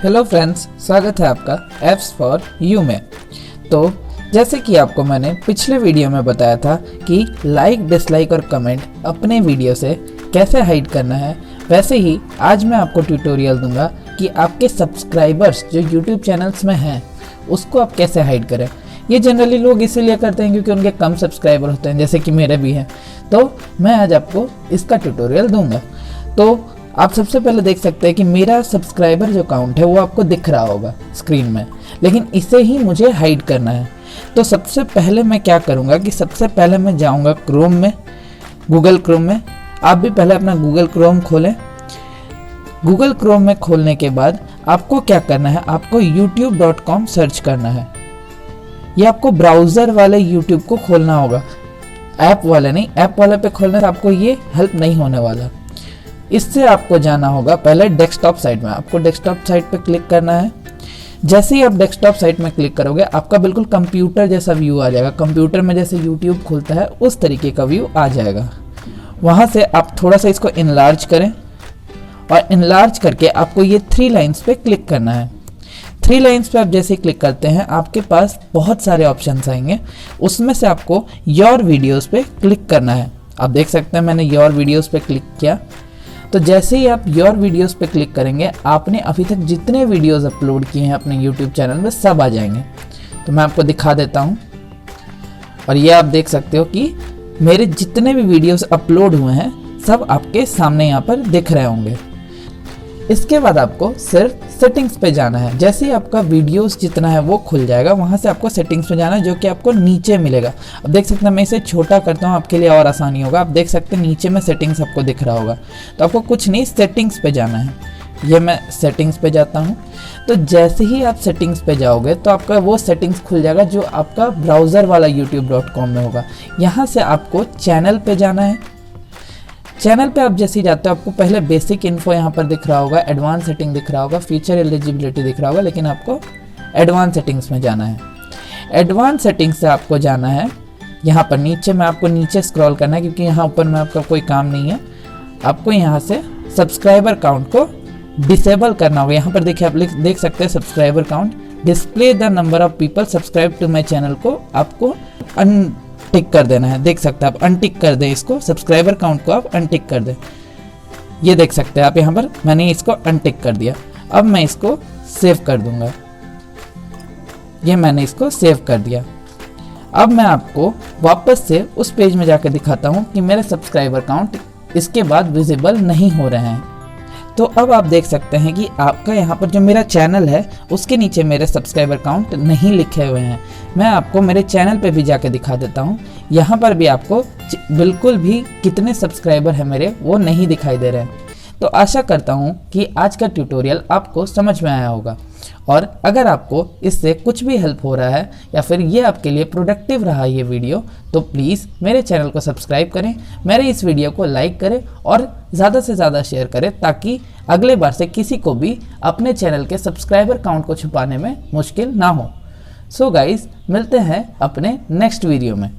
Hello friends, स्वागत है आपका एप्स फॉर यू में। तो जैसे कि आपको मैंने पिछले वीडियो में बताया था कि लाइक, डिसलाइक और कमेंट अपने वीडियो से कैसे हाइड करना है, वैसे ही आज मैं आपको ट्यूटोरियल दूंगा कि आपके सब्सक्राइबर्स जो यूट्यूब चैनल्स में हैं उसको आप कैसे हाइड करें। ये जनरली लोग इसीलिए करते हैं क्योंकि उनके कम सब्सक्राइबर होते हैं, जैसे कि मेरे भी हैं। तो मैं आज आपको इसका ट्यूटोरियल दूंगा। तो आप सबसे पहले देख सकते हैं कि मेरा सब्सक्राइबर जो काउंट है वो आपको दिख रहा होगा स्क्रीन में, लेकिन इसे ही मुझे हाइड करना है। तो सबसे पहले मैं क्या करूँगा कि सबसे पहले मैं जाऊँगा क्रोम में, गूगल क्रोम में। आप भी पहले अपना गूगल क्रोम खोलें। गूगल क्रोम में खोलने के बाद आपको क्या करना है, आपको youtube.com सर्च करना है। ये आपको ब्राउज़र वाले यूट्यूब को खोलना होगा, ऐप वाले नहीं। ऐप वाले पे खोलने से आपको ये हेल्प नहीं होने वाला। इससे आपको जाना होगा पहले डेस्कटॉप साइट में। आपको डेस्कटॉप साइट पे क्लिक करना है। जैसे ही आप डेस्कटॉप साइट में क्लिक करोगे आपका बिल्कुल कंप्यूटर जैसा व्यू आ जाएगा। कंप्यूटर में जैसे यूट्यूब खुलता है उस तरीके का व्यू आ जाएगा। वहाँ से आप थोड़ा सा इसको इनलार्ज करें और इनलार्ज करके आपको ये 3 लाइन्स पे क्लिक करना है। 3 लाइन्स पे आप जैसे ही क्लिक करते हैं आपके पास बहुत सारे ऑप्शंस आएंगे। उसमें से आपको योर वीडियोस पे क्लिक करना है। आप देख सकते हैं मैंने योर वीडियोस पे क्लिक किया। तो जैसे ही आप योर वीडियोस पे क्लिक करेंगे आपने अभी तक जितने वीडियोस अपलोड किए हैं अपने यूट्यूब चैनल में सब आ जाएंगे। तो मैं आपको दिखा देता हूँ और ये आप देख सकते हो कि मेरे जितने भी वीडियोस अपलोड हुए हैं सब आपके सामने यहाँ पर दिख रहे होंगे। इसके बाद आपको सिर्फ सेटिंग्स पे जाना है। जैसे ही आपका वीडियोस जितना है वो खुल जाएगा वहाँ से आपको सेटिंग्स पे जाना है, जो कि आपको नीचे मिलेगा। अब देख सकते हैं मैं इसे छोटा करता हूँ आपके लिए और आसानी होगा। आप देख सकते हैं नीचे में सेटिंग्स आपको दिख रहा होगा। तो आपको कुछ नहीं, सेटिंग्स पे जाना है। ये मैं सेटिंग्स पे जाता हूँ। तो जैसे ही आप सेटिंग्स पे जाओगे तो आपका वो सेटिंग्स खुल जाएगा जो आपका ब्राउज़र वाला youtube.com में होगा। यहाँ से आपको चैनल पे जाना है। चैनल पे आप जैसे ही जाते हो आपको पहले बेसिक इन्फो यहाँ पर दिख रहा होगा, एडवांस सेटिंग दिख रहा होगा, फीचर एलिजिबिलिटी दिख रहा होगा, लेकिन आपको एडवांस सेटिंग्स में जाना है। एडवांस सेटिंग्स से आपको जाना है यहाँ पर नीचे में, आपको नीचे स्क्रॉल करना है क्योंकि यहाँ ऊपर में आपका कोई काम नहीं है। आपको यहाँ से सब्सक्राइबर काउंट को डिसेबल करना होगा। यहाँ पर देखिए आप देख सकते हैं subscriber count, display the number of people subscribe to my channel को आपको टिक कर देना है। देख सकते हैं आप अनटिक कर दें इसको, सब्सक्राइबर काउंट को आप अनटिक कर दें। ये देख सकते हैं आप यहाँ पर मैंने इसको अनटिक कर दिया। अब मैं इसको सेव कर दूंगा। ये मैंने इसको सेव कर दिया। अब मैं आपको वापस से उस पेज में जाकर दिखाता हूँ कि मेरे सब्सक्राइबर काउंट इसके बाद विजिबल नहीं हो रहे हैं। तो अब आप देख सकते हैं कि आपका यहाँ पर जो मेरा चैनल है उसके नीचे मेरे सब्सक्राइबर काउंट नहीं लिखे हुए हैं। मैं आपको मेरे चैनल पे भी जाके दिखा देता हूँ। यहाँ पर भी आपको बिल्कुल भी कितने सब्सक्राइबर हैं मेरे वो नहीं दिखाई दे रहे हैं। तो आशा करता हूँ कि आज का ट्यूटोरियल आपको समझ में आया होगा, और अगर आपको इससे कुछ भी हेल्प हो रहा है या फिर ये आपके लिए प्रोडक्टिव रहा ये वीडियो, तो प्लीज़ मेरे चैनल को सब्सक्राइब करें, मेरे इस वीडियो को लाइक करें और ज़्यादा से ज़्यादा शेयर करें, ताकि अगले बार से किसी को भी अपने चैनल के सब्सक्राइबर काउंट को छुपाने में मुश्किल ना हो। सो गाइज, मिलते हैं अपने नेक्स्ट वीडियो में।